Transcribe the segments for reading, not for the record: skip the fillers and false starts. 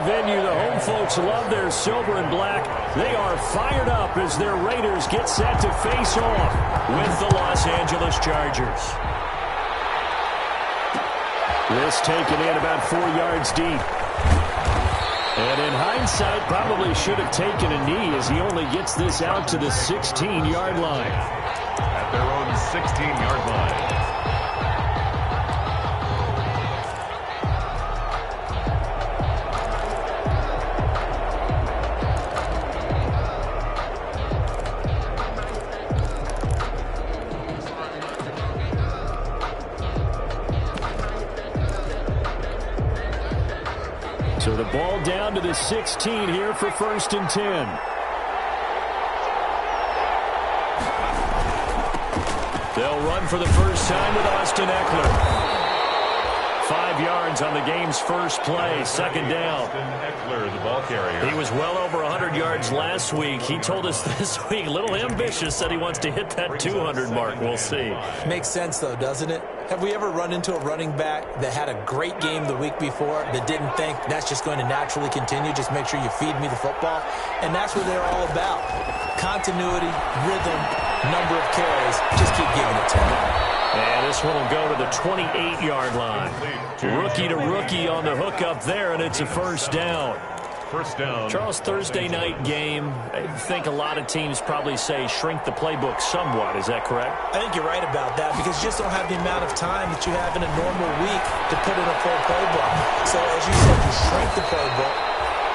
Venue, the home folks love their silver and black. They are fired up as their Raiders get set to face off with the Los Angeles Chargers. This taken in about 4 yards deep. And in hindsight, probably should have taken a knee as he only gets this out to the 16-yard line. At their own 16-yard line. So the ball down to the 16 here for 1st and 10. They'll run for the first time with Austin Eckler. 5 yards on the game's first play, 2nd down. Eckler, the ball carrier. He was well over 100 yards last week. He told us this week, a little ambitious, said he wants to hit that 200 mark. We'll see. Makes sense, though, doesn't it? Have we ever run into a running back that had a great game the week before that didn't think that's just going to naturally continue? Just make sure you feed me the football. And that's what they're all about. Continuity, rhythm, number of carries. Just keep giving it to them. And this one will go to the 28-yard line. Rookie to rookie on the hook up there, and it's a first down. First down. Charles, Thursday night game, I think a lot of teams probably say shrink the playbook somewhat. Is that correct? I think you're right about that because you just don't have the amount of time that you have in a normal week to put in a full playbook. So as you said, you shrink the playbook,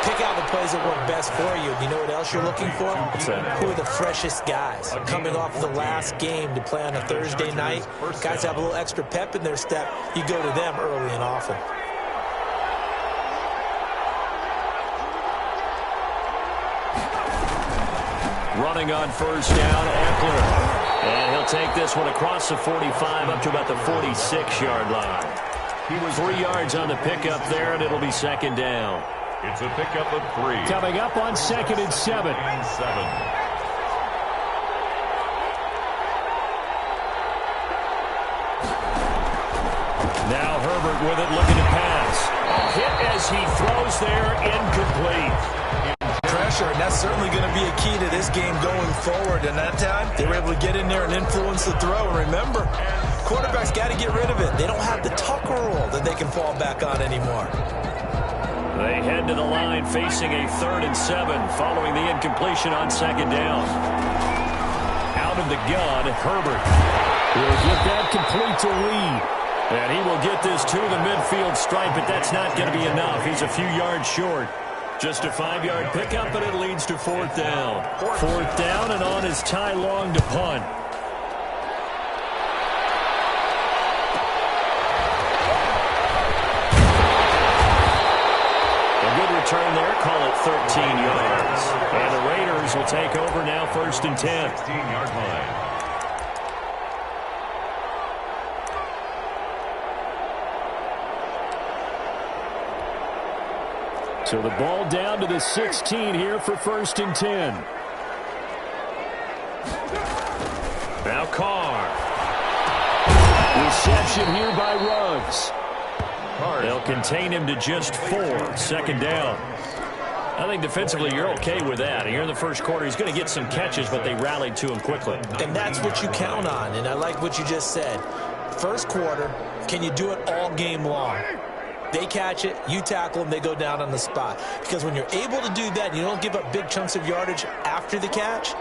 pick out the plays that work best for you. You know what else you're looking for? What's that? Who are the freshest guys coming off the last game to play on a Thursday night? Guys have a little extra pep in their step. You go to them early and often. Running on first down, Eckler. And he'll take this one across the 45 up to about the 46-yard line. He was 3 yards on the pickup there, and it'll be 2nd down. It's a pickup of 3. Coming up on 2nd and 7. Now Herbert with it, looking to pass. A hit as he throws there, incomplete. Pressure, and that's certainly going to be a key to this game going forward. And that time, they were able to get in there and influence the throw. And remember, quarterbacks got to get rid of it. They don't have the Tucker rule that they can fall back on anymore. They head to the line facing a 3rd and 7 following the incompletion on 2nd down. Out of the gun, Herbert will get that complete to Reed. And he will get this to the midfield stripe, but that's not going to be enough. He's a few yards short. Just a 5-yard pickup, and it leads to 4th down. 4th down, and on is Ty Long to punt. A good return there, call it 13 yards. And the Raiders will take over now, 1st and 10. 16-yard line. So the ball down to the 16 here for 1st and 10. Now Carr. Reception here by Ruggs. They'll contain him to just 4. 2nd down. I think defensively you're okay with that. Here in the first quarter, he's going to get some catches, but they rallied to him quickly. And that's what you count on, and I like what you just said. First quarter, can you do it all game long? They catch it, you tackle them, they go down on the spot. Because when you're able to do that, you don't give up big chunks of yardage after the catch,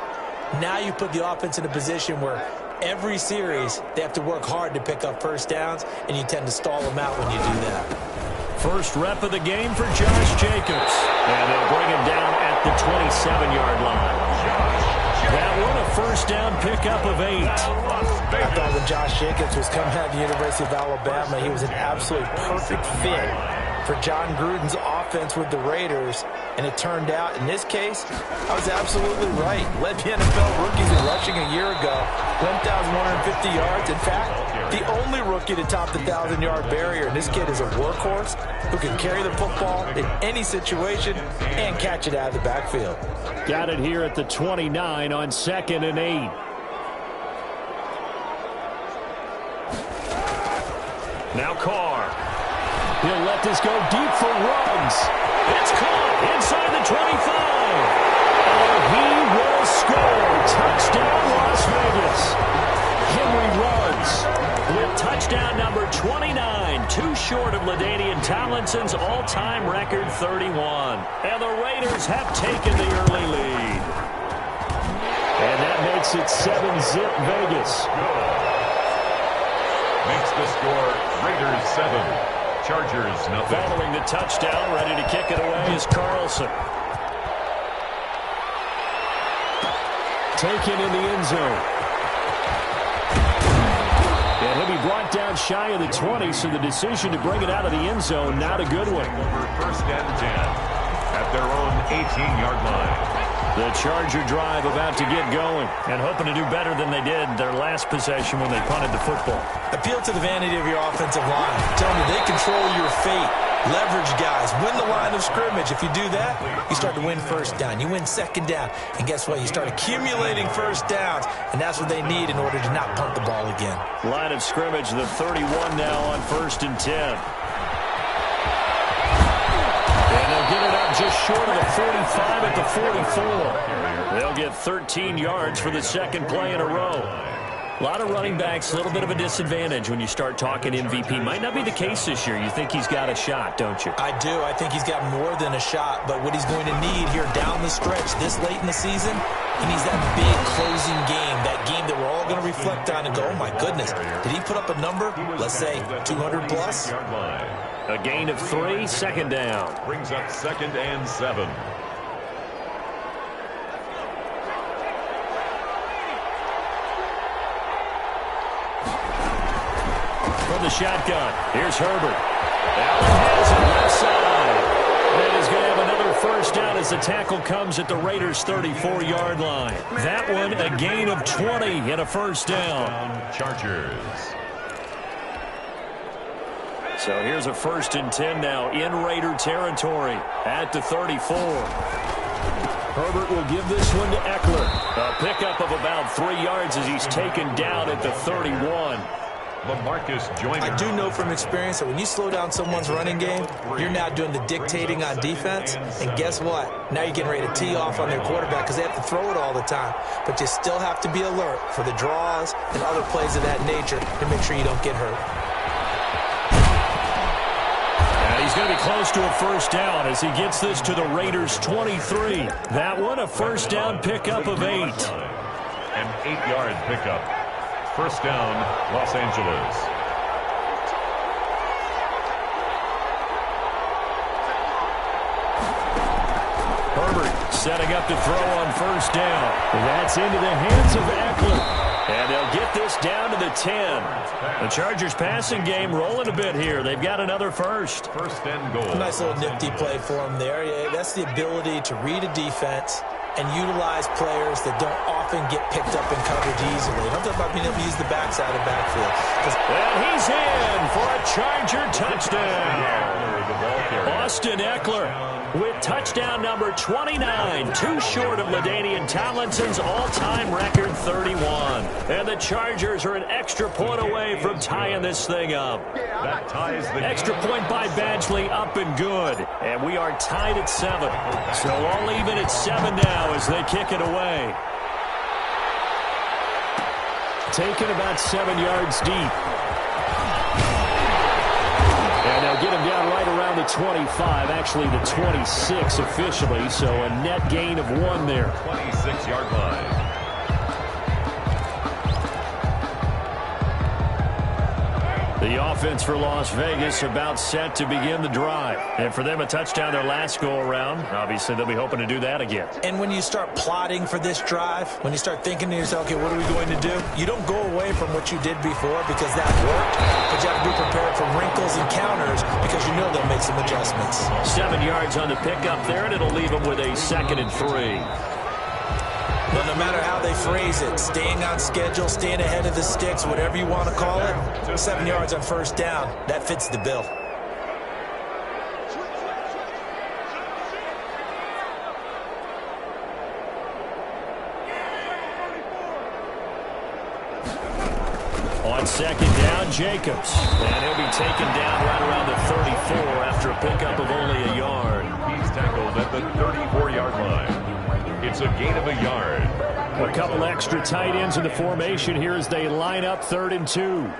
now you put the offense in a position where every series they have to work hard to pick up first downs, and you tend to stall them out when you do that. First rep of the game for Josh Jacobs. And they'll bring him down at the 27-yard line. That one a first down pickup of 8. I thought when Josh Jacobs was coming out of the University of Alabama, he was an absolute perfect fit for John Gruden's offense with the Raiders. And it turned out, in this case, I was absolutely right. Led the NFL rookies in rushing a year ago, 1,150 yards. In fact, the only rookie to top the 1,000-yard barrier. And this kid is a workhorse who can carry the football in any situation and catch it out of the backfield. Got it here at the 29 on 2nd and 8. Now Carr. He'll let this go deep for Ruggs. It's caught inside the 25. And he will score. Touchdown, Las Vegas. Henry runs with touchdown number 29, too short of LaDainian Tomlinson's all-time record 31. And the Raiders have taken the early lead. And that makes it 7-zip Vegas. Makes the score Raiders 7, Chargers nothing. Following the touchdown, ready to kick it away is Carlson. Taken in the end zone. And he'll be brought down shy of the 20, so the decision to bring it out of the end zone, not a good one. Over 1st and 10 at their own 18-yard line. The Charger drive about to get going and hoping to do better than they did their last possession when they punted the football. Appeal to the vanity of your offensive line. Tell them they control your fate. Leverage guys. Win the line of scrimmage. If you do that, you start to win first down. You win second down. And guess what? You start accumulating first downs. And that's what they need in order to not punt the ball again. Line of scrimmage, the 31 now on 1st and 10. And they'll get it up just short of the 45 at the 44. They'll get 13 yards for the second play in a row. A lot of running backs, a little bit of a disadvantage when you start talking MVP. Might not be the case this year. You think he's got a shot, don't you? I do. I think he's got more than a shot. But what he's going to need here down the stretch this late in the season, he needs that big closing game, that game that we're all going to reflect on and go, oh, my goodness, did he put up a number, let's say, 200 plus? A gain of 3, second down. Brings up 2nd and 7. From the shotgun, here's Herbert. Allen has it left side. And he's going to have another first down as the tackle comes at the Raiders' 34-yard line. That one, a gain of 20 and a first down. Chargers. So here's a 1st and 10 now in Raider territory at the 34. Herbert will give this one to Eckler. A pickup of about 3 yards as he's taken down at the 31. I do know from experience that when you slow down someone's running game, you're now doing the dictating on defense. And guess what? Now you're getting ready to tee off on their quarterback because they have to throw it all the time. But you still have to be alert for the draws and other plays of that nature to make sure you don't get hurt. And he's going to be close to a first down as he gets this to the Raiders' 23. That one, a first down pickup of 8. An 8-yard pickup. First down, Los Angeles. Herbert setting up to throw on first down. That's into the hands of Eckler. And they'll get this down to the 10. The Chargers passing game rolling a bit here. They've got another first. First and goal. Nice little nifty play for him there. Yeah, that's the ability to read a defense and utilize players that don't often get picked up in coverage easily. I'm talking about being able to use the backside of backfield. And he's in for a Charger touchdown. Austin Eckler with touchdown number 29, too short of LaDainian Tomlinson's all-time record 31. And the Chargers are an extra point away from tying this thing up. That ties the extra point by Badgley, up and good. And we are tied at 7. So all even at 7 now as they kick it away. Taken about 7 yards deep. And they'll get him down right around the 25, actually the 26 officially, so a net gain of 1 there. 26-yard line. The offense for Las Vegas about set to begin the drive. And for them, a touchdown their last go-around. Obviously, they'll be hoping to do that again. And when you start plotting for this drive, when you start thinking to yourself, okay, what are we going to do? You don't go away from what you did before because that worked, but you have to be prepared for wrinkles and counters because you know they'll make some adjustments. 7 yards on the pickup there, and it'll leave them with a 2nd and 3. But no matter how they phrase it, staying on schedule, staying ahead of the sticks, whatever you want to call it, 7 yards on first down, that fits the bill. On second down, Jacobs. And he'll be taken down right around the 34 after a pickup of only a yard. at the 34-yard line. It's a gain of a yard. A couple extra tight ends in the formation here as they line up 3rd and 2.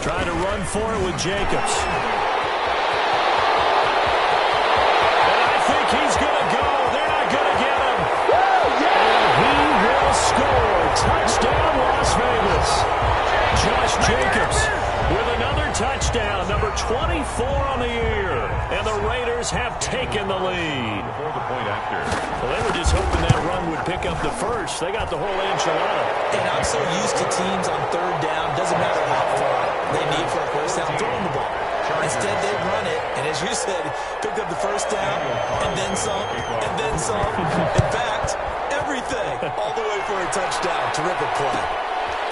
Trying to run for it with Jacobs. And I think he's going to go. They're not going to get him. And he will score. Touchdown, Las Vegas. Josh Jacobs with another touchdown, number 24 on the year. And the Raiders have taken the lead. For the point after. Well, they were just hoping that run would pick up the first. They got the whole enchilada. And I'm so used to teams on 3rd down, doesn't matter how far they need for a first down, throwing the ball. Instead, they run it, and as you said, picked up the first down, and then some, and then some. In fact, everything, all the way for a touchdown. Terrific play.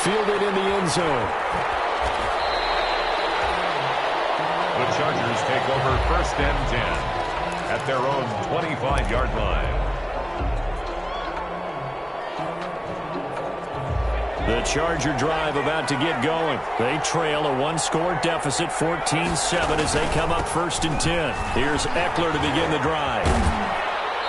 Fielded in the end zone. The Chargers take over 1st and 10 at their own 25-yard line. The Charger drive about to get going. They trail a one-score deficit, 14-7, as they come up 1st and 10. Here's Eckler to begin the drive.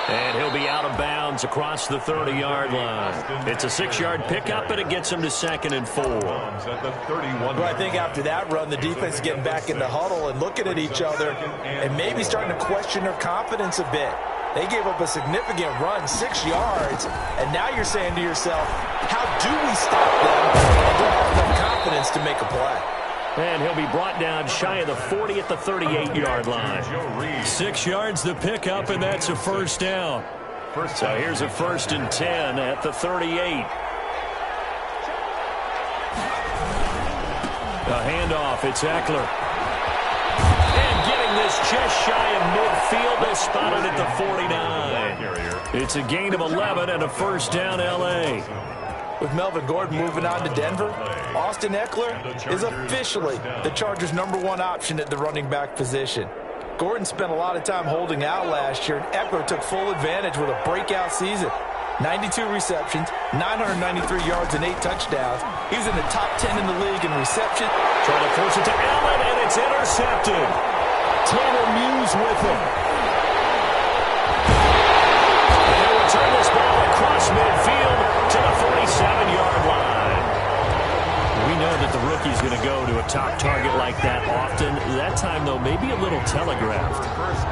And he'll be out of bounds across the 30-yard line. It's a 6-yard pickup, and it gets him to 2nd and 4. At the 31. Well, I think after that run, the defense is getting back in the huddle and looking at each other and maybe starting to question their confidence a bit. They gave up a significant run, 6 yards, and now you're saying to yourself, how do we stop them? And don't have enough confidence to make a play. And he'll be brought down shy of the 40 at the 38-yard line. 6 yards the pickup, and that's a first down. So here's a 1st and 10 at the 38. A handoff, it's Eckler. And getting this just shy of midfield, they spotted at the 49. It's a gain of 11 and a first down, L.A. With Melvin Gordon moving on to Denver, Austin Eckler is officially the Chargers' #1 option at the running back position. Gordon spent a lot of time holding out last year, and Eckler took full advantage with a breakout season. 92 receptions, 993 yards, and 8 touchdowns. He was in the top 10 in the league in reception. Trying to force it to Allen, and it's intercepted. Tanner Muse with him. And they return this ball across midfield to the 47-yard line. We know that the rookie's going to go to a top target like that often. That time, though, maybe a little telegraphed.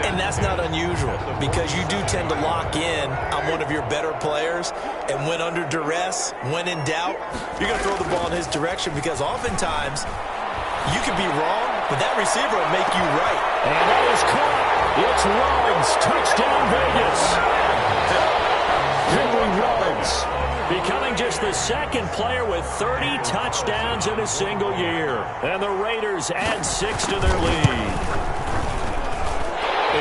And that's not unusual because you do tend to lock in on one of your better players, and when under duress, when in doubt, you're going to throw the ball in his direction because oftentimes you could be wrong, but that receiver will make you right. And that is caught. It's Ruggs. Touchdown, Vegas. Henry Ruggs becoming just the 2nd player with 30 touchdowns in a single year. And the Raiders add 6 to their lead.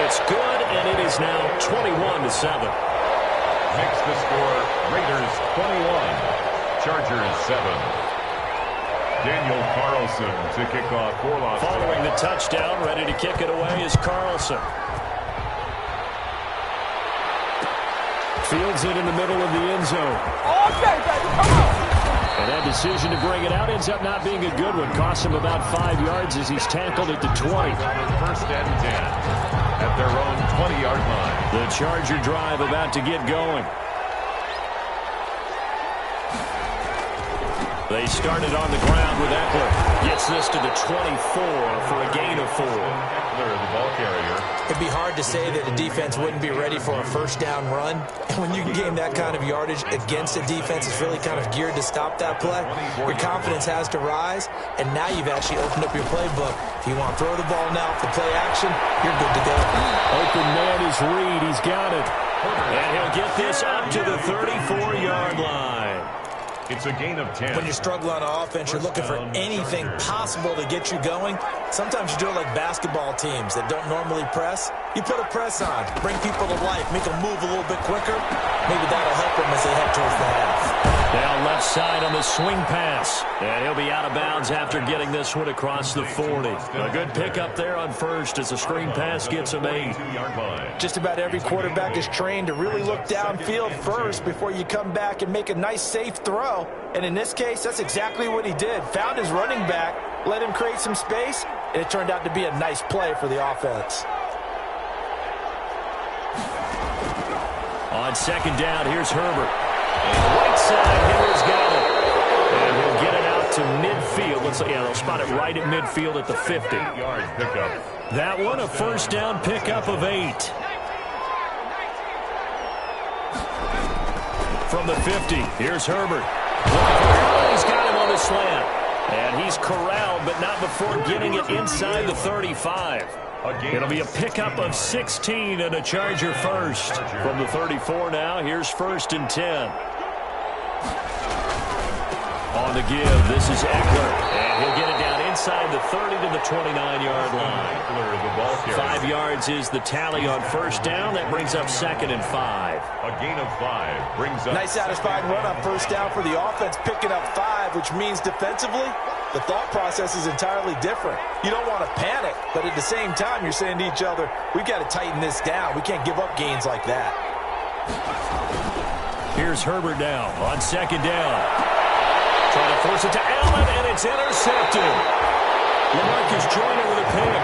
It's good, and it is now 21-7. Makes the score Raiders 21, Chargers 7. Daniel Carlson to kick off for Las Vegas. Following the touchdown, ready to kick it away is Carlson. Fields it in the middle of the end zone. Okay, baby, come on. And that decision to bring it out ends up not being a good one. Costs him about 5 yards as he's tackled at the 20. 1st and 10 at their own 20-yard line. The Charger drive about to get going. They started on the ground with Eckler. Gets this to the 24 for a gain of 4. Eckler, the ball carrier. It'd be hard to say that a defense wouldn't be ready for a first down run. And when you can gain that kind of yardage against a defense that's really kind of geared to stop that play, your confidence has to rise, and now you've actually opened up your playbook. If you want to throw the ball now for play action, you're good to go. Open man is Reed. He's got it. And he'll get this up to the 34-yard line. It's a gain of 10. When you're struggling on offense, you're looking for anything possible to get you going. Sometimes you do it like basketball teams that don't normally press. You put a press on, bring people to life, make them move a little bit quicker. Maybe that'll help them as they head towards the half. Down left side on the the swing pass. And he'll be out of bounds after getting this one across the 40. A good pickup there on first as the screen pass gets him 8. Just about every quarterback is trained to really look downfield first before you come back and make a nice, safe throw. And in this case, that's exactly what he did. Found his running back, let him create some space, and it turned out to be a nice play for the offense. On second down, here's Herbert. And the right side hitter's got it. And he'll get it out to midfield. Let's see, yeah, they'll spot it right at midfield at the 50. Yard pickup. That one, a first down pickup of 8. From the 50, here's Herbert. He's got him on the slant. And he's corralled, but not before getting it inside the 35. It'll be a pickup of 16 and a Charger first. From the 34 now, here's first and 10. On the give, this is Eckler. And he'll get it down inside the 30 to the 29-yard line. 5 yards is the tally on first down. That brings up second and 5. A gain of 5 brings up. Nice satisfying run on first down for the offense, picking up 5, which means defensively, the thought process is entirely different. You don't want to panic, but at the same time, you're saying to each other, we've got to tighten this down. We can't give up gains like that. Here's Herbert now on second down. Trying to force it to Allen, and it's intercepted. LaMarcus Joyner with a pick.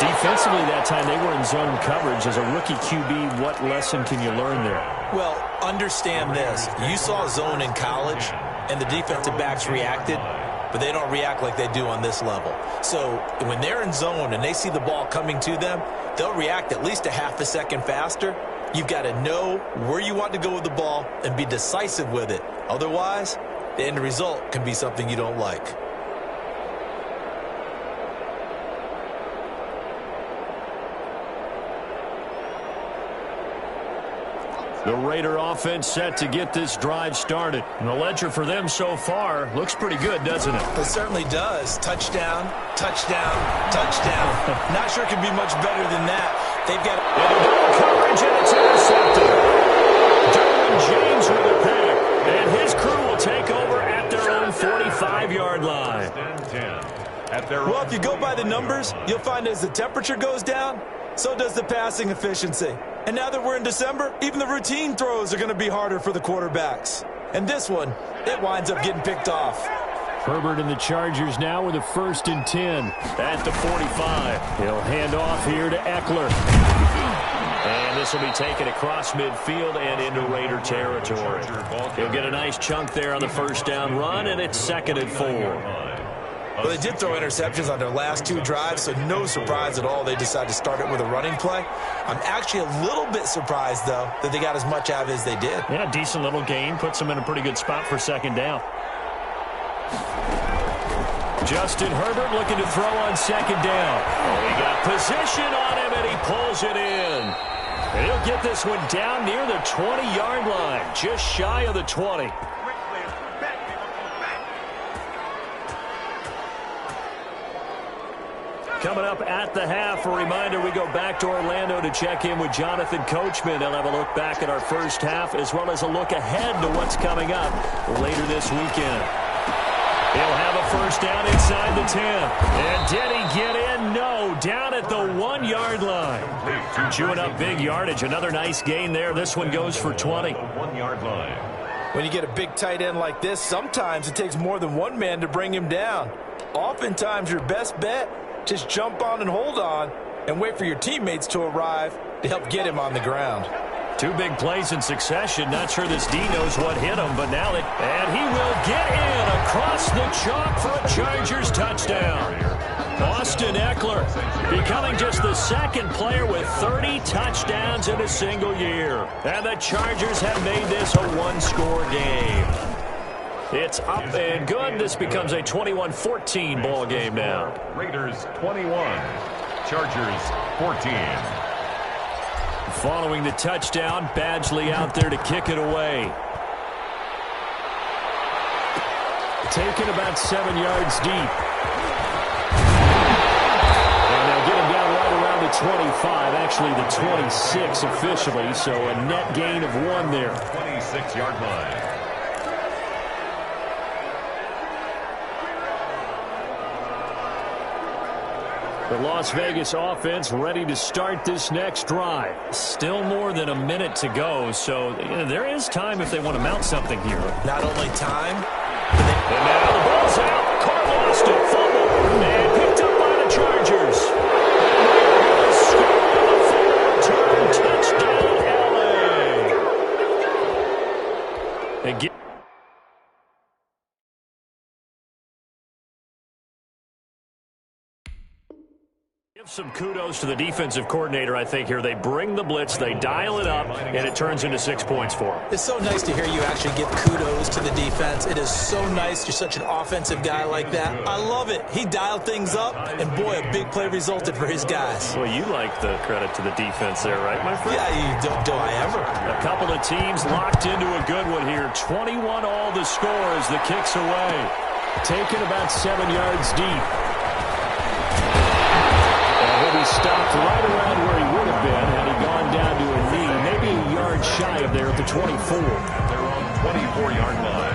Defensively that time, they were in zone coverage. As a rookie QB, what lesson can you learn there? Well, understand this. You saw zone in college, and the defensive backs reacted, but they don't react like they do on this level. So when they're in zone and they see the ball coming to them, they'll react at least a half a second faster. You've got to know where you want to go with the ball and be decisive with it. Otherwise, the end result can be something you don't like. The Raider offense set to get this drive started. And the ledger for them so far looks pretty good, doesn't it? It certainly does. Touchdown, touchdown, touchdown. Not sure it can be much better than that. They've got coverage, and it's intercepted. Derwin James with a pick. And his crew will take over at their own 45-yard line. Well, if you go by the numbers, you'll find as the temperature goes down, so does the passing efficiency. And now that we're in December, even the routine throws are going to be harder for the quarterbacks. And this one, it winds up getting picked off. Herbert and the Chargers now with a first and 10 at the 45. He'll hand off here to Eckler. And this will be taken across midfield and into Raider territory. He'll get a nice chunk there on the first down run, and it's second and 4. Well, they did throw interceptions on their last 2 drives, so no surprise at all they decided to start it with a running play. I'm actually a little bit surprised, though, that they got as much out of it as they did. Yeah, decent little gain. Puts them in a pretty good spot for second down. Justin Herbert looking to throw on second down. Oh, he got position on him, and he pulls it in. And he'll get this one down near the 20-yard line, just shy of the 20. Coming up at the half, a reminder, we go back to Orlando to check in with Jonathan Coachman. He'll have a look back at our first half as well as a look ahead to what's coming up later this weekend. He'll have a first down inside the 10. And did he get in? No, down at the 1-yard line. Chewing up big yardage. Another nice gain there. This one goes for 20. 1-yard line. When you get a big tight end like this, sometimes it takes more than one man to bring him down. Oftentimes, your best bet, just jump on and hold on and wait for your teammates to arrive to help get him on the ground. 2 big plays in succession. Not sure this D knows what hit him, but now and he will get in across the chalk for a Chargers touchdown. Austin Eckler becoming just the second player with 30 touchdowns in a single year. And the Chargers have made this a 1-score game. It's up and good. This becomes a 21-14 ball game now. Raiders 21, Chargers 14. Following the touchdown, Badgley out there to kick it away. Taken about 7 yards deep. And they'll get him down right around the 25, actually the 26 officially, so a net gain of 1 there. 26-yard line. The Las Vegas offense ready to start this next drive. Still more than a minute to go, so there is time if they want to mount something here. Not only time, and now the ball's out. Carr lost it. Fumble. And picked up by the Chargers. Return touchdown, LA. Again. Give some kudos to the defensive coordinator, I think, here. They bring the blitz, they dial it up, and it turns into 6 points for them. It's so nice to hear you actually give kudos to the defense. It is so nice. You're such an offensive guy like that. I love it. He dialed things up, and boy, a big play resulted for his guys. Well, you like the credit to the defense there, right, my friend? Yeah, do I ever. A couple of teams locked into a good one here. 21 all the score as the kick's away. Taken about 7 yards deep. He'll be stopped right around where he would have been had he gone down to a knee, maybe a yard shy of there at the 24. They're on 24-yard line.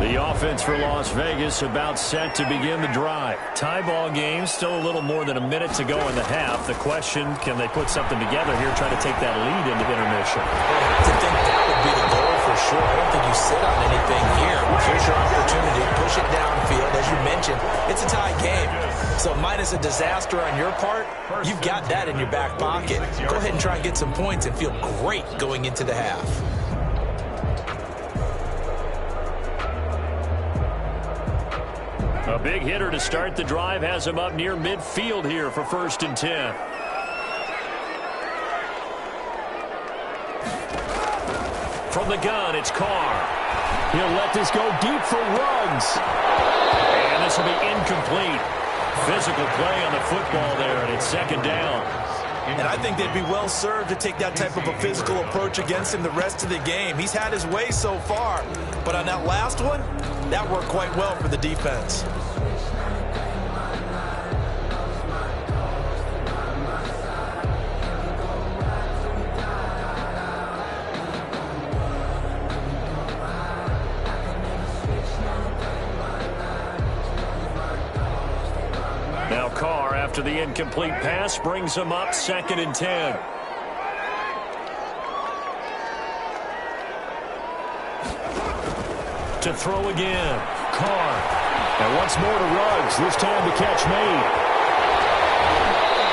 The offense for Las Vegas about set to begin the drive. Tie ball game, still a little more than a minute to go in the half. The question, can they put something together here, try to take that lead into intermission? I think that would be the goal for sure. I don't think you sit on anything here. Here's your opportunity. Push it downfield. As you mentioned, it's a tie game. So minus a disaster on your part, you've got that in your back pocket. Go ahead and try and get some points and feel great going into the half. A big hitter to start the drive has him up near midfield here for 1st and 10. From the gun, it's Carr. He'll let this go deep for Ruggs. And this will be incomplete. Physical play on the football there, and it's 2nd down. And I think they'd be well served to take that type of a physical approach against him the rest of the game. He's had his way so far, but on that last one, that worked quite well for the defense. Now Carr, after the incomplete pass, brings him up 2nd and 10. To throw again. Carr. And once more to Ruggs. This time the catch made.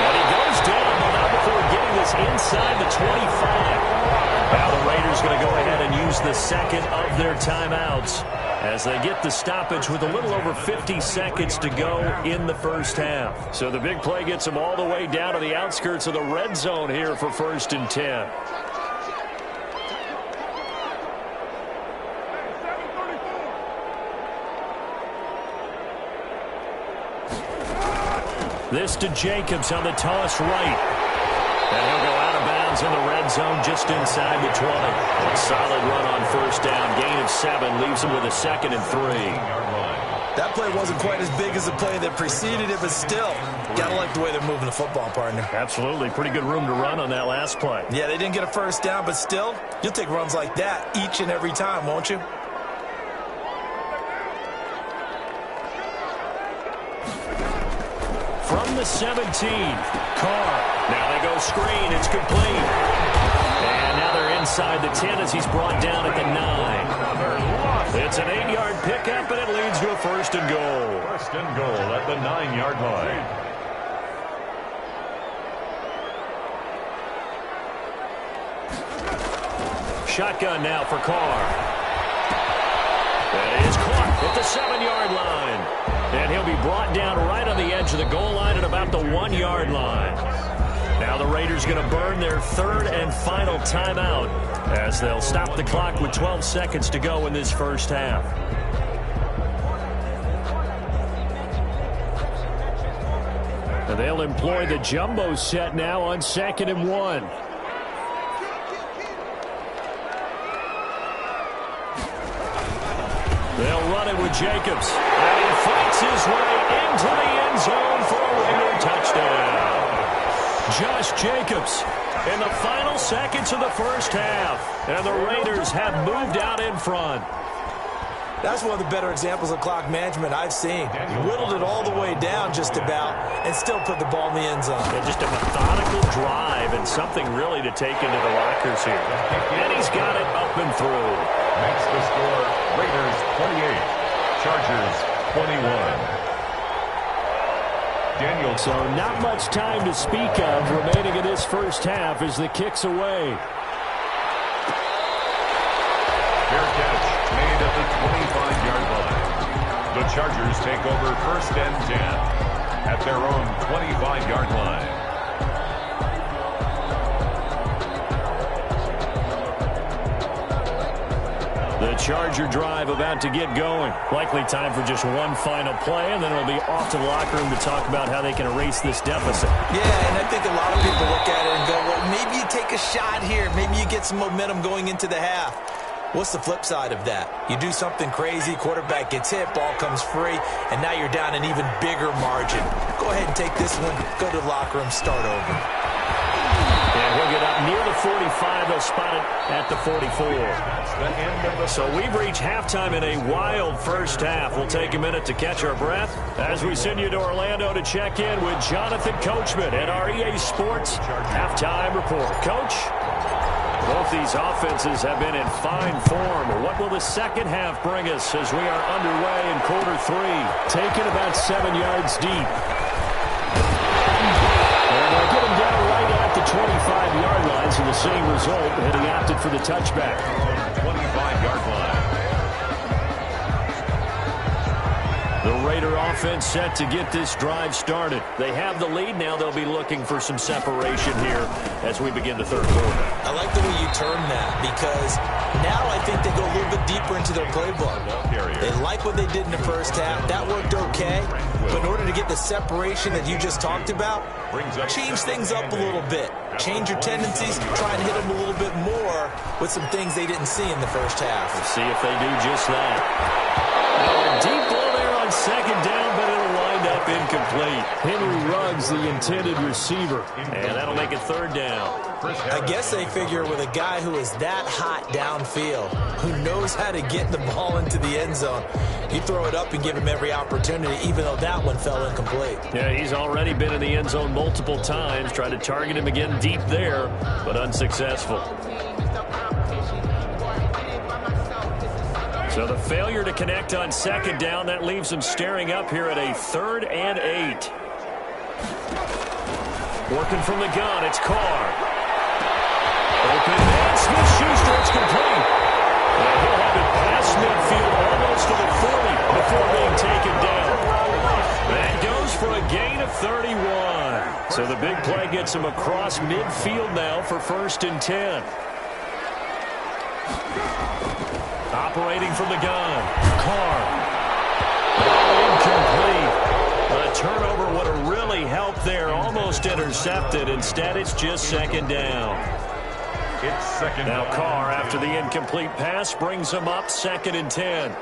And he goes down, but not before getting this inside the 25. Now the Raiders going to go ahead and use the second of their timeouts as they get the stoppage with a little over 50 seconds to go in the first half. So the big play gets them all the way down to the outskirts of the red zone here for 1st and 10. This to Jacobs on the toss right. And he'll go out of bounds in the red zone just inside the 20. A solid run on 1st down. Gain of 7 leaves him with a 2nd and 3. That play wasn't quite as big as the play that preceded it, but still, gotta like the way they're moving the football, partner. Absolutely. Pretty good room to run on that last play. Yeah, they didn't get a 1st down, but still, you'll take runs like that each and every time, won't you? From the 17, Carr. Now they go screen. It's complete. And now they're inside the 10 as he's brought down at the 9. It's an 8-yard pickup, and it leads to a 1st and goal. 1st and goal at the 9-yard line. Shotgun now for Carr. That is caught at the 7-yard line. And he'll be brought down right on the edge of the goal line at about the 1-yard line. Now the Raiders going to burn their 3rd and final timeout as they'll stop the clock with 12 seconds to go in this first half. And they'll employ the jumbo set now on 2nd and 1. They'll run it with Jacobs. And he fights his way into the end zone for a Raider touchdown. Josh Jacobs in the final seconds of the first half. And the Raiders have moved out in front. That's one of the better examples of clock management I've seen. Whittled it all the way down just about and still put the ball in the end zone. Yeah, just a methodical drive and something really to take into the lockers here. And he's got it up and through. Makes the score Raiders 28, Chargers 21. So not much time to speak of remaining in this first half as the kick's away. Fair catch made at the 25-yard line. The Chargers take over 1st and 10 at their own 25-yard line. The Charger drive about to get going. Likely time for just one final play, and then it'll be off to the locker room to talk about how they can erase this deficit. Yeah, and I think a lot of people look at it and go, well, maybe you take a shot here. Maybe you get some momentum going into the half. What's the flip side of that? You do something crazy, quarterback gets hit, ball comes free, and now you're down an even bigger margin. Go ahead and take this one, go to the locker room, start over. And he'll get up near the 45. They'll spot it at the 44. So we've reached halftime in a wild first half. We'll take a minute to catch our breath as we send you to Orlando to check in with Jonathan Coachman at our EA Sports Halftime Report. Coach? Both these offenses have been in fine form. What will the second half bring us as we are underway in quarter 3? Taken about 7 yards deep. And they'll get him down right at the 25-yard line, so the same result, and he opted for the touchback. 25-yard line. The Raider offense set to get this drive started. They have the lead. Now they'll be looking for some separation here as we begin the third quarter. I like the way you term that because now I think they go a little bit deeper into their playbook. They like what they did in the first half. That worked okay. But in order to get the separation that you just talked about, change things up a little bit. Change your tendencies. Try and hit them a little bit more with some things they didn't see in the first half. Let's see if they do just that. Now, a deep ball there on second down, but it'll wind up incomplete. Henry Ruggs, the intended receiver. And that'll make it third down. I guess they figure with a guy who is that hot downfield, who knows how to get the ball into the end zone, you throw it up and give him every opportunity, even though that one fell incomplete. Yeah, he's already been in the end zone multiple times, tried to target him again deep there, but unsuccessful. So the failure to connect on second down, that leaves them staring up here at a 3rd and 8. Working from the gun, it's Carr. Open man, Smith-Schuster, it's complete. And he'll have it past midfield almost to the 40 before being taken down. That goes for a gain of 31. So the big play gets him across midfield now for 1st and 10. Operating from the gun, Carr. Incomplete. A turnover would have really helped there, almost intercepted. Instead, it's just 2nd down. It's second. Now Carr, after the incomplete pass, brings him up 2nd and 10.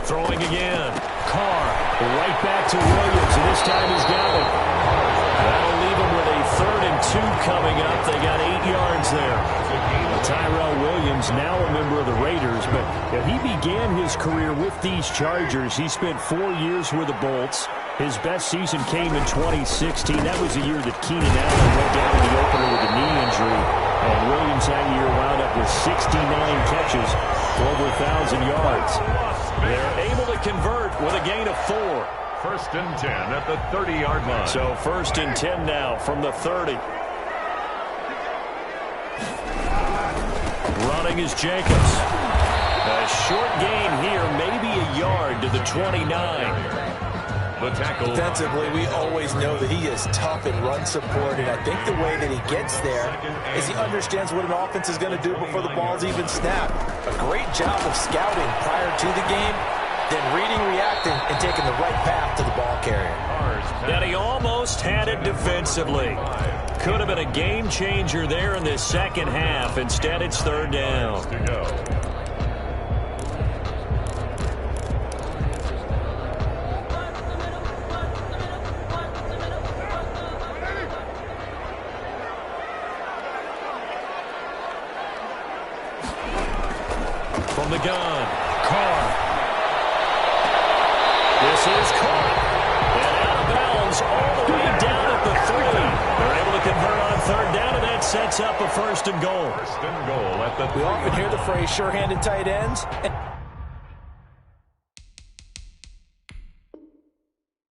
Throwing again. Carr right back to Williams, and this time he's got it. That'll leave him with a 3rd and 2 coming up. They got 8 yards there. Tyrell Williams, now a member of the Raiders, but he began his career with these Chargers. He spent 4 years with the Bolts. His best season came in 2016. That was the year that Keenan Allen went down in the opener with a knee injury. And Williams that year wound up with 69 catches for over 1,000 yards. They're able to convert with a gain of 4. 1st and 10 at the 30-yard line. So 1st and 10 now from the 30. Running is Jacobs. A short gain here, maybe a yard to the 29. The tackle. Defensively, we always know that he is tough in run support, and I think the way that he gets there is he understands what an offense is going to do before the ball's even snapped. A great job of scouting prior to the game, then reading, reacting, and taking the right path to the ball carrier. And he almost had it defensively. Could have been a game changer there in this second half. Instead, it's 3rd down. From the gun, Carr. This is caught. And out of bounds all the way down at the 3. They're able to convert on third down, and that sets up a first and goal. First and goal at the 3. We often hear the phrase sure-handed tight ends.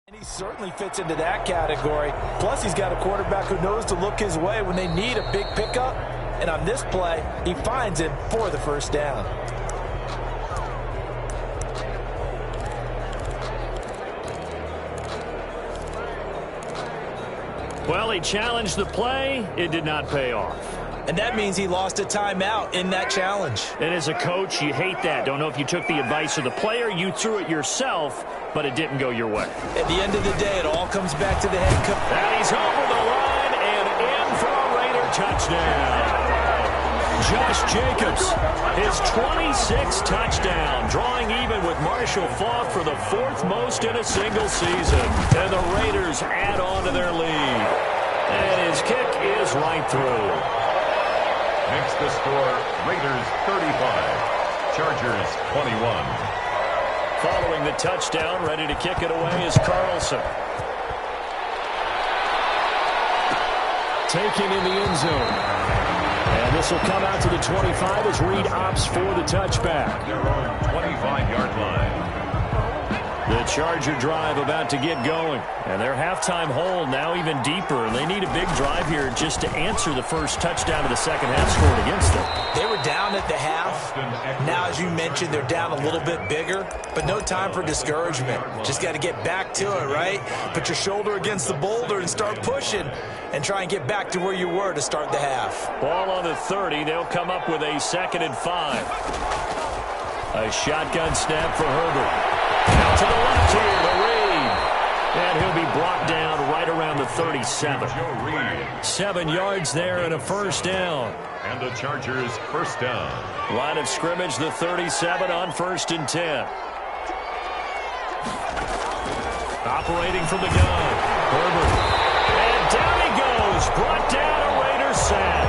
And he certainly fits into that category. Plus, he's got a quarterback who knows to look his way when they need a big pickup. And on this play, he finds it for the first down. Well, he challenged the play. It did not pay off. And that means he lost a timeout in that challenge. And as a coach, you hate that. Don't know if you took the advice of the player, you threw it yourself, but it didn't go your way. At the end of the day, it all comes back to the head coach. And he's over the line and in for a Raider touchdown. Josh Jacobs, his 26th touchdown, drawing even with Marshall Faulk for the 4th most in a single season. And the Raiders add on to their lead. And his kick is right through. Makes the score Raiders 35, Chargers 21. Following the touchdown, ready to kick it away is Carlson. Taken in the end zone. And this will come out to the 25 as Reed opts for the touchback. Their own 25-yard line. The Charger drive about to get going. And their halftime hole now even deeper. And they need a big drive here just to answer the first touchdown of the second half scored against them. They were down at the half. Now, as you mentioned, they're down a little bit bigger. But no time for discouragement. Just got to get back to it, right? Put your shoulder against the boulder and start pushing. And try and get back to where you were to start the half. Ball on the 30. They'll come up with a 2nd and 5. A shotgun snap for Herbert. Out to the left here to Reed. And he'll be brought down right around the 37. 7 yards there and a first down. And the Chargers first down. Line of scrimmage, the 37 on 1st and 10. Operating from the gun. Herbert. And down he goes. Brought down a Raiders sack.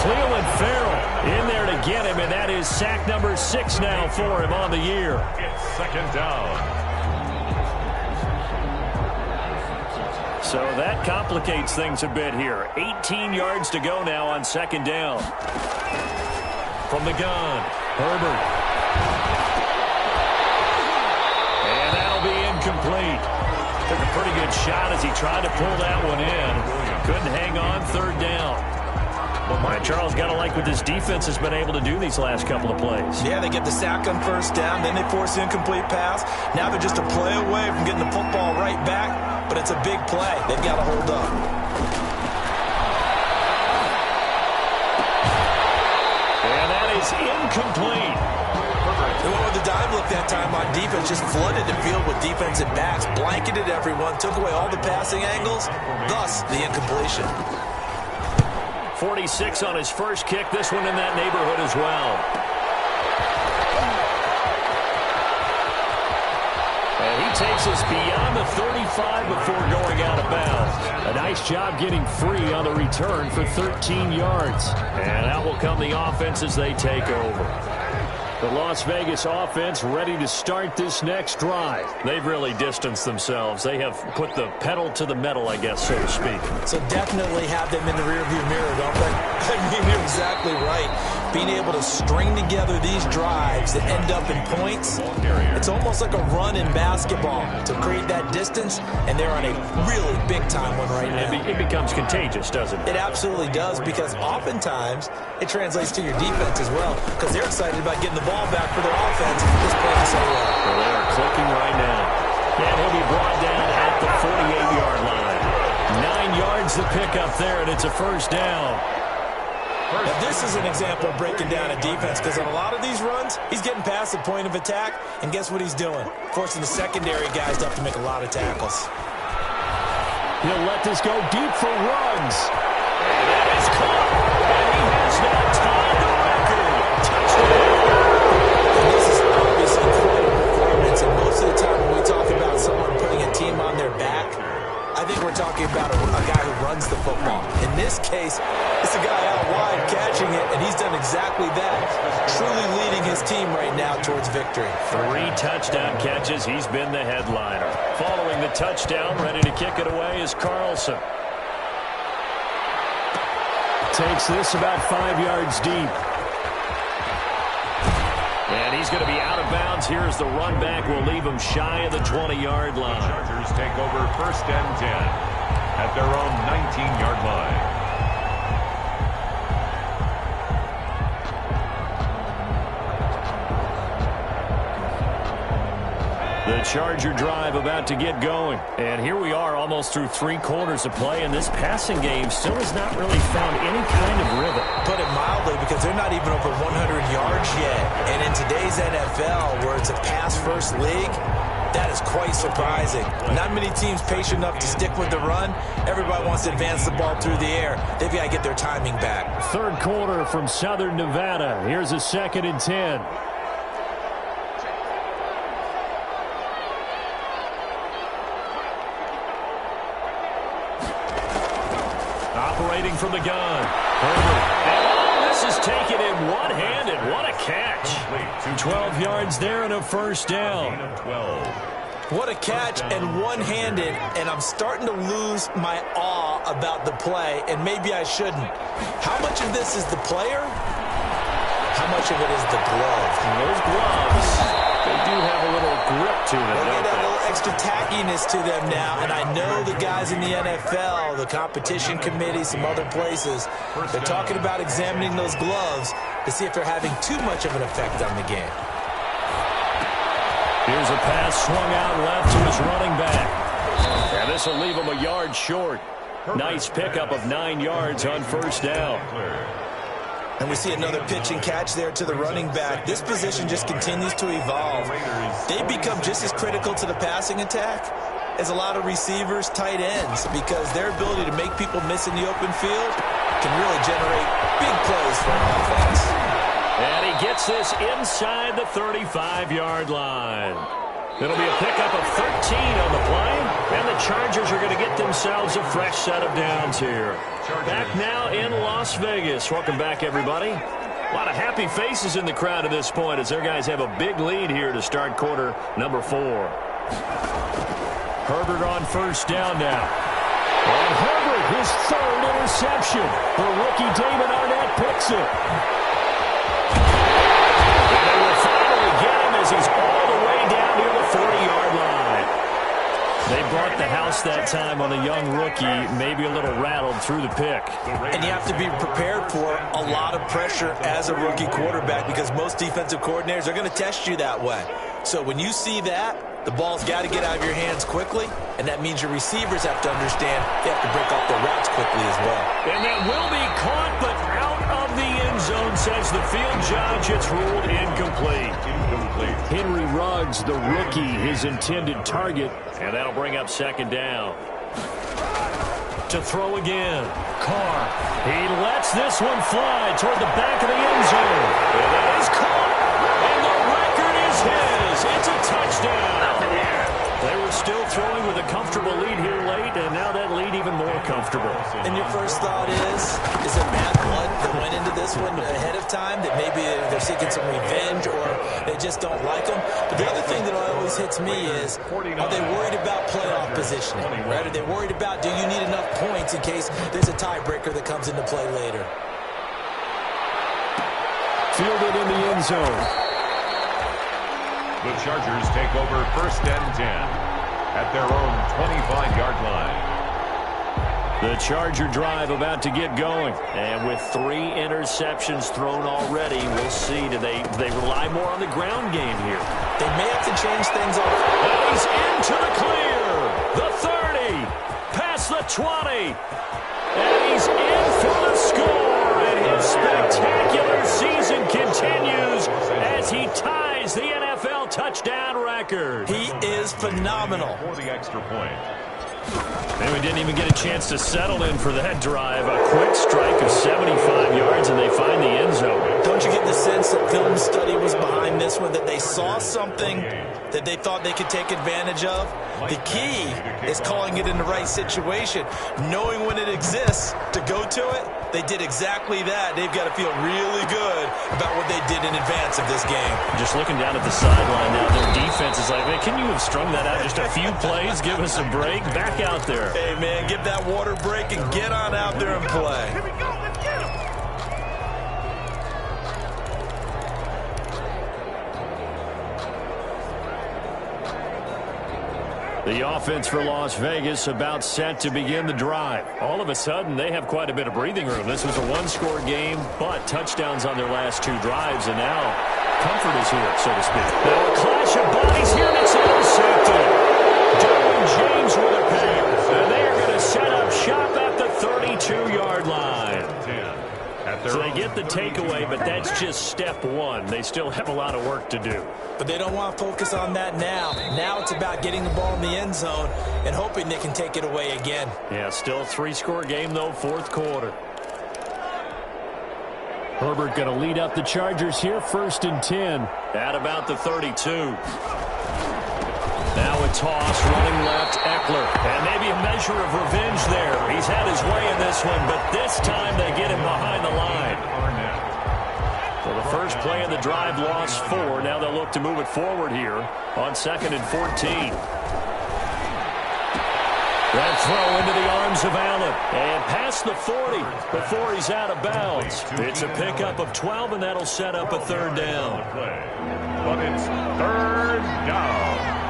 Cleveland Farrell in there to get him, and that is sack number 6 now for him on the year. It's 2nd down. So that complicates things a bit here. 18 yards to go now on 2nd down. From the gun, Herbert. And that'll be incomplete. Took a pretty good shot as he tried to pull that one in. Couldn't hang on 3rd down. Well, Charles, got to like what this defense has been able to do these last couple of plays. Yeah, they get the sack on 1st down, then they force the incomplete pass. Now they're just a play away from getting the football right back, but it's a big play. They've got to hold up. And that is incomplete. They went with the dive look that time on defense, just flooded the field with defensive backs, blanketed everyone, took away all the passing angles, thus the incompletion. 46 on his first kick, this one in that neighborhood as well. And he takes us beyond the 35 before going out of bounds. A nice job getting free on the return for 13 yards. And out will come the offense as they take over. The Las Vegas offense ready to start this next drive. They've really distanced themselves. They have put the pedal to the metal, I guess, so to speak. So definitely have them in the rearview mirror, don't they? I mean, you're exactly right. Being able to string together these drives that end up in points, it's almost like a run in basketball to create that distance, and they're on a really big-time one right now. It becomes contagious, doesn't it? It absolutely does, because oftentimes it translates to your defense as well, because they're excited about getting the ball back for their offense. Just playing so well. Well, they are clicking right now. And he'll be brought down at the 48-yard line. 9 yards the pickup there, and it's a first down. Now, this is an example of breaking down a defense, because on a lot of these runs, he's getting past the point of attack, and guess what he's doing? Forcing the secondary guys to have to make a lot of tackles. He'll let this go deep for runs. And that is caught. And he has now tied the record. Touchdown. And this is obviously quite a performance, and most of the time when we talk about someone putting a team on their back, I think we're talking about a guy who runs the football. In this case, it's a guy out wide catching it, and he's done exactly that, truly leading his team right now towards victory. 3 touchdown catches. He's been the headliner. Following the touchdown, ready to kick it away is Carlson. Takes this about 5 yards deep. And he's going to be out of bounds. Here's the run back. Will leave him shy of the 20-yard line. The Chargers take over 1st and 10 at their own 19-yard line. The Charger drive about to get going. And here we are almost through 3 quarters of play, and this passing game still has not really found any kind of rhythm. Put it mildly, because they're not even over 100 yards yet. And in today's NFL, where it's a pass-first league, that is quite surprising. Not many teams patient enough to stick with the run. Everybody wants to advance the ball through the air. They've got to get their timing back. 3rd quarter from Southern Nevada. Here's a 2nd and 10. Operating from the gun. Herbert. This is taken in one-handed. What a catch. 12 yards there and a 1st down. What a catch and one-handed, and I'm starting to lose my awe about the play, and maybe I shouldn't. How much of this is the player? How much of it is the glove? And those gloves, they do have a little grip to them, They don't got a they? little extra tackiness to them now, and I know the guys in the NFL, the competition committee, some other places, they're talking about examining those gloves to see if they're having too much of an effect on the game. Here's a pass swung out left to his running back. And this will leave him a yard short. Nice pickup of 9 yards on 1st down. And we see another pitch and catch there to the running back. This position just continues to evolve. They become just as critical to the passing attack as a lot of receivers, tight ends, because their ability to make people miss in the open field can really generate big plays for an offense. And he gets this inside the 35-yard line. It'll be a pickup of 13 on the play, and the Chargers are going to get themselves a fresh set of downs here. Back now in Las Vegas. Welcome back, everybody. A lot of happy faces in the crowd at this point as their guys have a big lead here to start quarter number 4. Herbert on 1st down now. And Herbert, his 3rd interception. The rookie David Arnett picks it. And they will finally get him as he's all the way down near the 40-yard line. They brought the house that time on a young rookie, maybe a little rattled through the pick. And you have to be prepared for a lot of pressure as a rookie quarterback, because most defensive coordinators are going to test you that way. So when you see that, the ball's got to get out of your hands quickly, and that means your receivers have to understand they have to break off their routes quickly as well. And that will be caught, but out of the end zone, says the field judge. It's ruled incomplete. Henry Ruggs, the rookie, his intended target, and that'll bring up 2nd down. To throw again. Carr. He lets this one fly toward the back of the end zone. And that is caught. And the record is his. It's a touchdown. They were still throwing with a comfortable lead here late, and now that lead even more comfortable. And your first thought is there bad blood that went into this one ahead of time, that maybe they're seeking some revenge or they just don't like them? But the other thing that always hits me is, are they worried about playoff positioning? Right? Are they worried about, do you need enough points in case there's a tiebreaker that comes into play later? Fielded in the end zone. The Chargers take over 1st and 10 at their own 25-yard line. The Charger drive about to get going. And with 3 interceptions thrown already, we'll see. Do they rely more on the ground game here? They may have to change things up. And he's into the clear. The 30. Past the 20. And he's in for the score. And his spectacular season continues as he ties the NFL touchdown record. He is phenomenal. For the extra point. And we didn't even get a chance to settle in for that drive. A quick strike of 75 yards, and they find the end zone. Don't you get the sense that film study was behind this this one that they saw something that they thought they could take advantage of. The key is calling it in the right situation, knowing when it exists to go to it. They did exactly that. They've got to feel really good about what they did in advance of this game. Just looking down at the sideline now, their defense is like, man, can you have strung that out just a few plays? Give us a break. Back out there. Hey, man, give that water break and get on out there and play. Here we go. Let's get him. The offense for Las Vegas about set to begin the drive. All of a sudden, they have quite a bit of breathing room. This was a one-score game, but touchdowns on their last two drives, and now comfort is here, so to speak. Now a clash of bodies here, and it's intercepted. Derwin James with a pick, and they are going to set up shop at the 32-yard line. So they get the takeaway, but that's just step one. They still have a lot of work to do. But they don't want to focus on that now. Now it's about getting the ball in the end zone and hoping they can take it away again. Yeah, still a three-score game, though, fourth quarter. Herbert going to lead up the Chargers here, 1st and 10. At about the 32. Now a toss, running left, Eckler. And maybe a measure of revenge there. He's had his way in this one, but this time they get him behind the line. So the first play of the drive lost 4. Now they'll look to move it forward here on 2nd and 14. That throw into the arms of Allen. And past the 40 before he's out of bounds. It's a pickup of 12, and that'll set up a 3rd down. But it's 3rd down.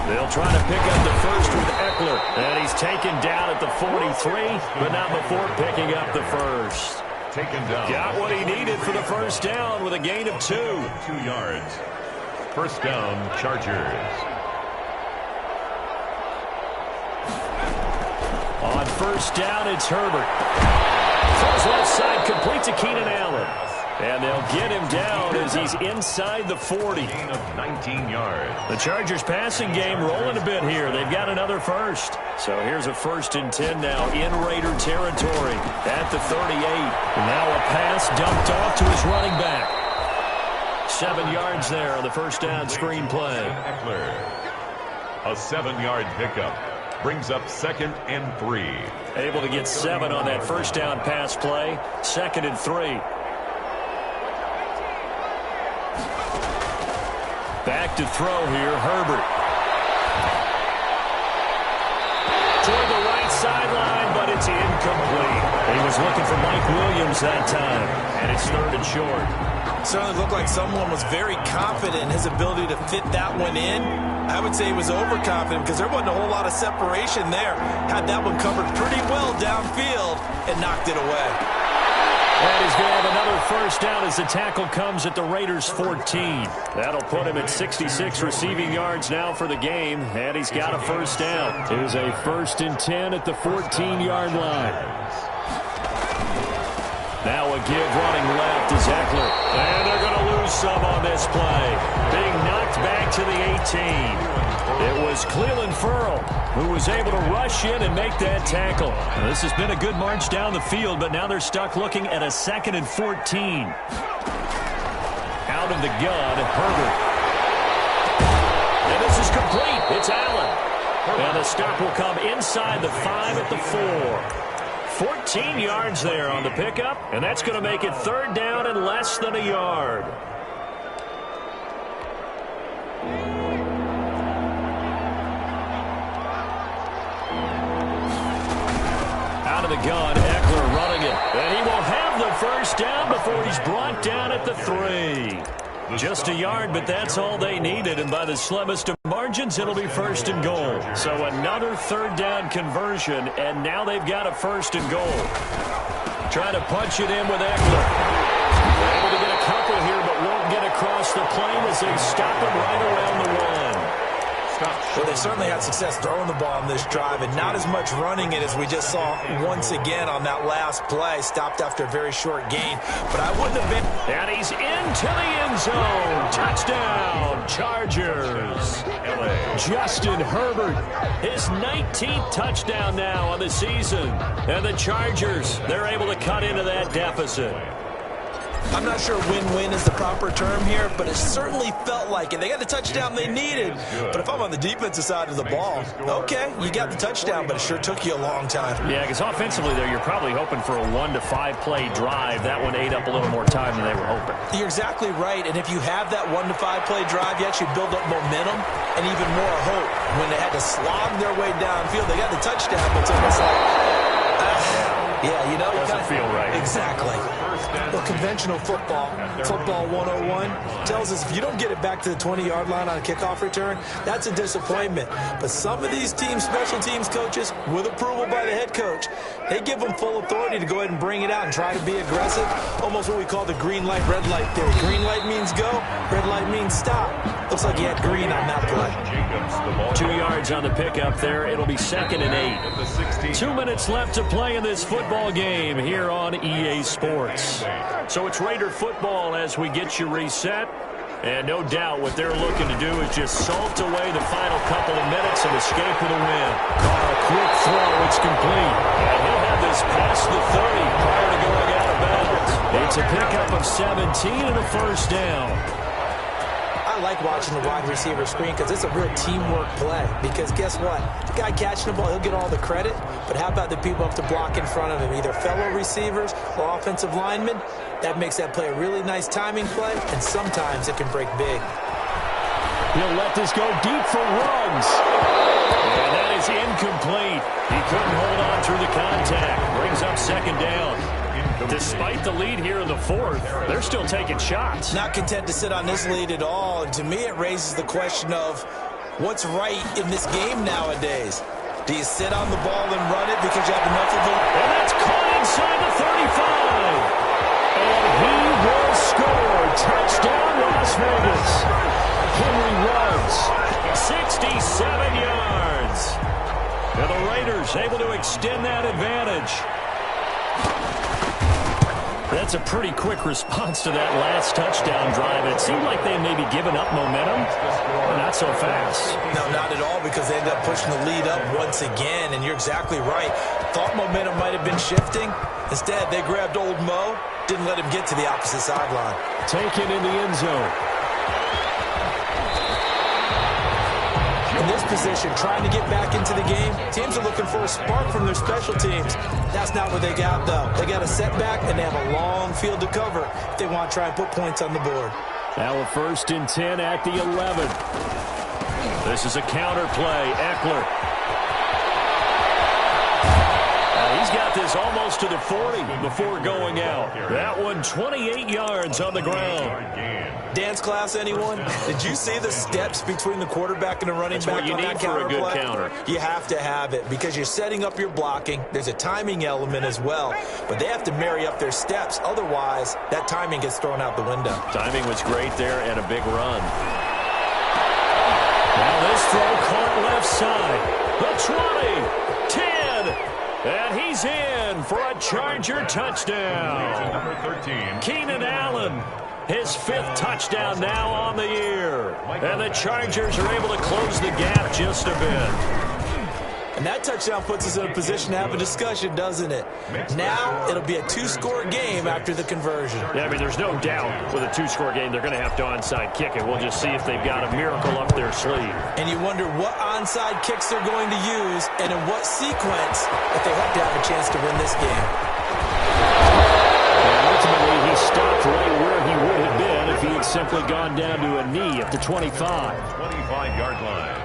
They'll try to pick up the first with Eckler. And he's taken down at the 43, but not before picking up the first. Taken down. Got what he needed for the first down with a gain of 2. 2 yards. 1st down, Chargers. On 1st down, it's Herbert. Throws left side, complete to Keenan Allen. And they'll get him down as he's inside the 40. Gain of 19 yards. The Chargers passing game rolling a bit here. They've got another first. So here's a 1st and 10 now in Raider territory at the 38. Now a pass dumped off to his running back. 7 yards there on the 1st down screen play. Eckler. A 7-yard pickup. Brings up 2nd and 3. Able to get 7 on that 1st down pass play. 2nd and 3. Back to throw here, Herbert. Toward the right sideline, but it's incomplete. He was looking for Mike Williams that time, and it's 3rd and short. Certainly looked like someone was very confident in his ability to fit that one in. I would say he was overconfident because there wasn't a whole lot of separation there. Had that one covered pretty well downfield and knocked it away. And he's going to have another 1st down as the tackle comes at the Raiders' 14. That'll put him at 66 receiving yards now for the game, and he's got a 1st down. Here's a 1st and 10 at the 14-yard line. Now a give running left is Eckler. And they're going to lose some on this play. Being knocked back to the 18. It was Cleveland Ferrell who was able to rush in and make that tackle. Now, this has been a good march down the field, but now they're stuck looking at a 2nd and 14. Out of the gun, Herbert. And this is complete. It's Allen. And the stop will come inside the 5 at the 4. 14 yards there on the pickup, and that's going to make it 3rd down and less than a yard. Out of the gun, Eckler running it. And he will have the 1st down before he's brought down at the 3. Just a yard, but that's all they needed. And by the slimmest of margins, it'll be 1st and goal. So another 3rd down conversion, and now they've got a 1st and goal. Trying to punch it in with Eckler. They're able to get a couple here, but won't get across the plane as they stop him right around the 1. Well, they certainly had success throwing the ball on this drive and not as much running it as we just saw once again on that last play. Stopped after a very short gain, but I wouldn't have been. And he's into the end zone. Touchdown, Chargers. Justin Herbert, his 19th touchdown now on the season. And the Chargers, they're able to cut into that deficit. I'm not sure win-win is the proper term here, but it certainly felt like it. They got the touchdown they needed, but if I'm on the defensive side of the ball, okay, you got the touchdown, but it sure took you a long time. Yeah, because offensively there, you're probably hoping for a 1 to 5 play drive. That one ate up a little more time than they were hoping. You're exactly right, and if you have that 1 to 5 play drive, you actually build up momentum and even more hope. When they had to slog their way downfield, they got the touchdown, but it's almost like, yeah, you know, doesn't feel right. Exactly. Well, conventional football 101, tells us if you don't get it back to the 20-yard line on a kickoff return, that's a disappointment. But some of these teams, special teams coaches, with approval by the head coach, they give them full authority to go ahead and bring it out and try to be aggressive. Almost what we call the green light, red light theory. Green light means go, red light means stop. Looks like he had green on that play. 2 yards on the pickup there. It'll be 2nd and 8. 2 minutes left to play in this football game here on EA Sports. So it's Raider football as we get you reset. And no doubt what they're looking to do is just salt away the final couple of minutes and escape with a win. Carr, quick throw. It's complete. And he'll have this past the 30 prior to going out of bounds. It's a pickup of 17 and a first down. I like watching the wide receiver screen because it's a real teamwork play. Because guess what? The guy catching the ball, he'll get all the credit. But how about the people up to block in front of him, either fellow receivers or offensive linemen? That makes that play a really nice timing play, and sometimes it can break big. He'll let this go deep for Ruggs. And that is incomplete. He couldn't hold on through the contact. Brings up 2nd down. Despite the lead here in the 4th, they're still taking shots. Not content to sit on this lead at all. And to me, it raises the question of what's right in this game nowadays. Do you sit on the ball and run it because you have enough of it? And that's caught inside the 35. And he will score. Touchdown, Las Vegas. Henry Ruggs, 67 yards. And the Raiders able to extend that advantage. That's a pretty quick response to that last touchdown drive. It seemed like they may be giving up momentum, but not so fast. No, not at all, because they ended up pushing the lead up once again, and you're exactly right. Thought momentum might have been shifting. Instead, they grabbed old Mo, didn't let him get to the opposite sideline. Taken in the end zone. In this position, trying to get back into the game, teams are looking for a spark from their special teams. That's not what they got, though. They got a setback, and they have a long field to cover if they want to try and put points on the board. Now a 1st and 10 at the 11. This is a counter play. Eckler. He's got this almost to the 40 before going out. That one 28 yards on the ground. Dance class, anyone? Did you see the steps between the quarterback and the running back on that counter play? That's what you need for a good counter. You have to have it because you're setting up your blocking. There's a timing element as well, but they have to marry up their steps. Otherwise, that timing gets thrown out the window. Timing was great there and a big run. Now this throw caught left side. The 20, 10, and he's in for a Charger touchdown. Number 13. Keenan Allen, his 5th touchdown now on the year. And the Chargers are able to close the gap just a bit. And that touchdown puts us in a position to have a discussion, doesn't it? Now it'll be a 2-score game after the conversion. Yeah, I mean, there's no doubt with a 2-score game they're going to have to onside kick it. We'll just see if they've got a miracle up their sleeve. And you wonder what onside kicks they're going to use and in what sequence if they hope to have a chance to win this game. And ultimately, he stopped right where he would have been if he had simply gone down to a knee at the 25. 25-yard line.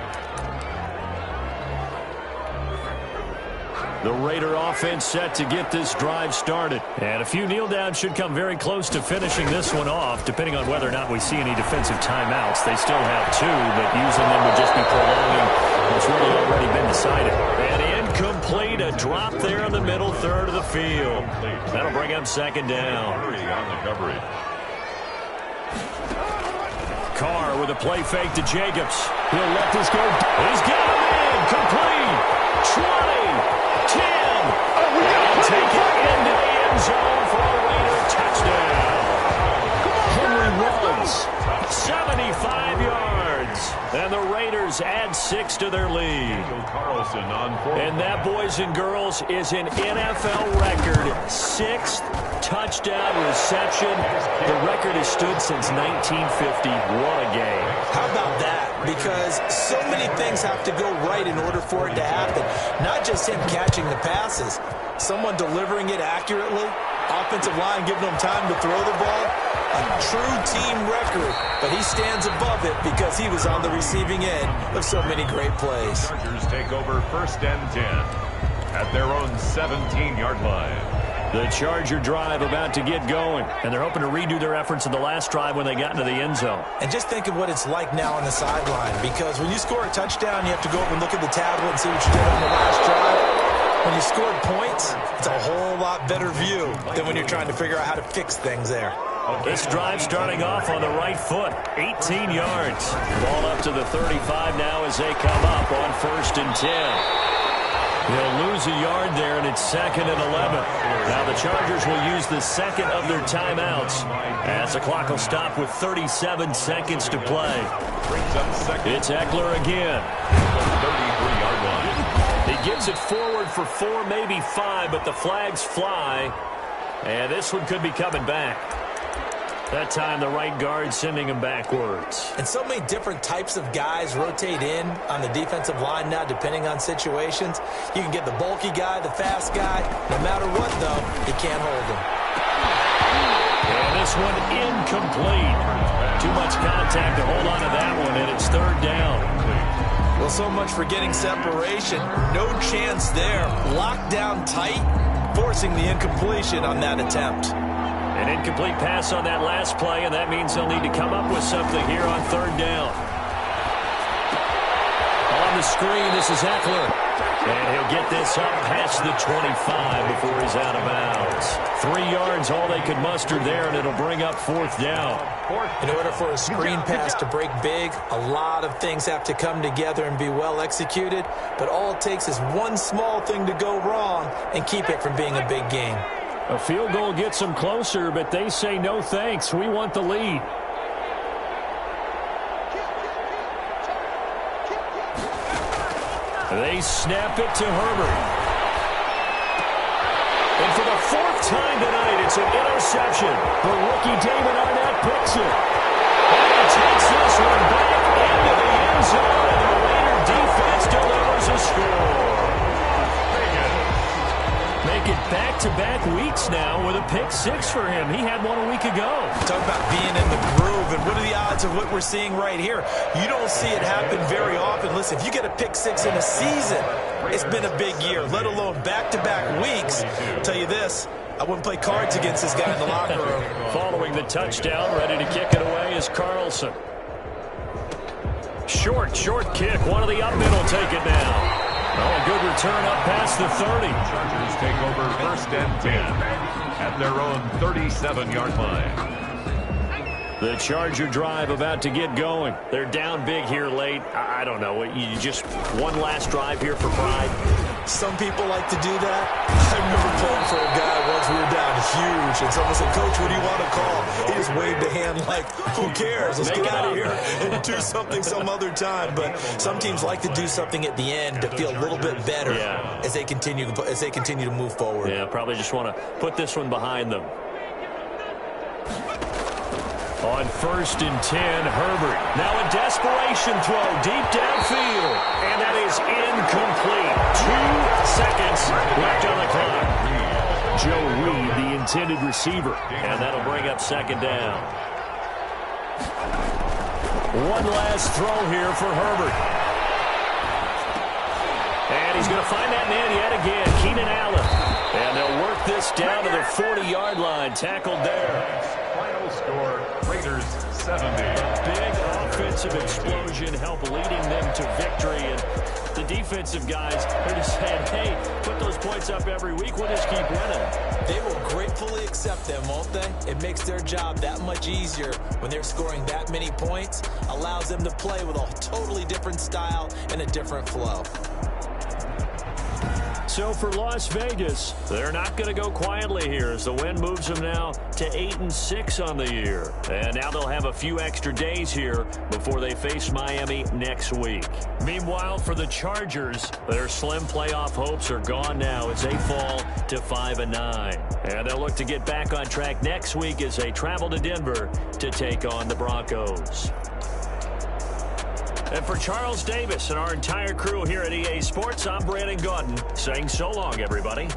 The Raider offense set to get this drive started. And a few kneel downs should come very close to finishing this one off, depending on whether or not we see any defensive timeouts. They still have 2, but using them would just be prolonging what's really already been decided. And incomplete, a drop there in the middle third of the field. That'll bring up 2nd down. Hurry on the coverage. Carr with a play fake to Jacobs. He'll let this go. He's got him in. Complete. 20. 10. And take it into the end zone for a Raider touchdown. Henry Ruggs, 75 yards. And the Raiders add 6 to their lead. And that, boys and girls, is an NFL record 6th touchdown reception. The record has stood since 1950. What a game. How about that? Because so many things have to go right in order for it to happen. Not just him catching the passes, someone delivering it accurately, offensive line giving him time to throw the ball. A true team record, but he stands above it because he was on the receiving end of so many great plays. Chargers take over 1st and 10 at their own 17-yard line. The Charger drive about to get going, and they're hoping to redo their efforts in the last drive when they got into the end zone. And just think of what it's like now on the sideline, because when you score a touchdown, you have to go up and look at the tablet and see what you did on the last drive. When you scored points, it's a whole lot better view than when you're trying to figure out how to fix things there. This drive starting off on the right foot, 18 yards. Ball up to the 35 now as they come up on 1st and 10. They'll lose a yard there, and it's 2nd and 11. Now the Chargers will use the second of their timeouts as the clock will stop with 37 seconds to play. It's Eckler again. 33-yard line. He gets it forward for 4, maybe 5, but the flags fly, and this one could be coming back. That time, the right guard sending him backwards. And so many different types of guys rotate in on the defensive line now, depending on situations. You can get the bulky guy, the fast guy. No matter what, though, you can't hold him. And this one incomplete. Too much contact to hold on to that one, and it's 3rd down. Well, so much for getting separation. No chance there. Locked down tight, forcing the incompletion on that attempt. An incomplete pass on that last play, and that means they'll need to come up with something here on 3rd down. On the screen, this is Eckler. And he'll get this up past the 25 before he's out of bounds. 3 yards, all they could muster there, and it'll bring up 4th down. In order for a screen pass to break big, a lot of things have to come together and be well executed. But all it takes is one small thing to go wrong and keep it from being a big game. A field goal gets them closer, but they say no thanks. We want the lead. They snap it to Herbert. And for the 4th time tonight, it's an interception. The rookie David Arnett picks it. And he takes this one back into the end zone, and the Raider defense delivers a score. Make it back-to-back weeks now with a pick 6 for him. He had one a week ago. Talk about being in the groove, and what are the odds of what we're seeing right here? You don't see it happen very often. Listen, if you get a pick 6 in a season, it's been a big year, let alone back-to-back weeks. I'll tell you this, I wouldn't play cards against this guy in the locker room. Following the touchdown, ready to kick it away is Carlson. Short kick. One of the up middle take it down. Oh, a good return up past the 30. Chargers take over 1st and 10 at their own 37-yard line. The Charger drive about to get going. They're down big here late. I don't know. You just one last drive here for pride. Some people like to do that. I remember playing for a guy once. We were down huge, and someone said, "Coach, what do you want to call?" He just waved a hand like, "Who cares? Let's get out of here and do something some other time." But some teams like to do something at the end to feel a little bit better as they continue to move forward. Yeah, probably just want to put this one behind them. On 1st and 10, Herbert. Now a desperation throw deep downfield. And that is incomplete. 2 seconds left on the clock. Joe Reed, the intended receiver. And that'll bring up 2nd down. One last throw here for Herbert. And he's going to find that man yet again, Keenan Allen. And they'll work this down to the 40-yard line. Tackled there. Final score, Raiders 70. Big offensive explosion help leading them to victory. And the defensive guys are just saying, hey, put those points up every week. We'll just keep winning. They will gratefully accept them, won't they? It makes their job that much easier when they're scoring that many points. Allows them to play with a totally different style and a different flow. so for Las Vegas, they're not going to go quietly here as the win moves them now to 8-6 on the year. And now they'll have a few extra days here before they face Miami next week. Meanwhile, for the Chargers, their slim playoff hopes are gone now as they fall to 5-9. And they'll look to get back on track next week as they travel to Denver to take on the Broncos. And for Charles Davis and our entire crew here at EA Sports, I'm Brandon Gaudin saying so long, everybody.